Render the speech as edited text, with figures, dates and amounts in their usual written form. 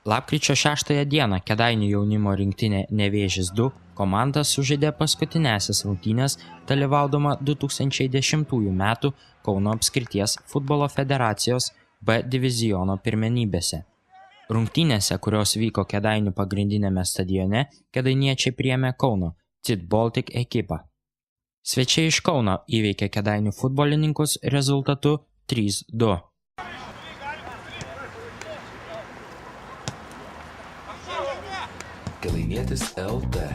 Lapkričio 6 dieną Kėdainių jaunimo rinktinė Nevėžis 2 komanda sužaidė paskutinęsias rungtynes dalyvaudama 2010 metų Kauno apskrities futbolo federacijos B diviziono pirmenybėse. Rungtynėse, kurios vyko Kėdainių pagrindinėme stadione, kėdainiečiai priėmė Kauno CIT Baltic ekipą. Svečiai iš Kauno įveikė Kėdainių futbolininkus rezultatu 3-2. Kėdainietis LT.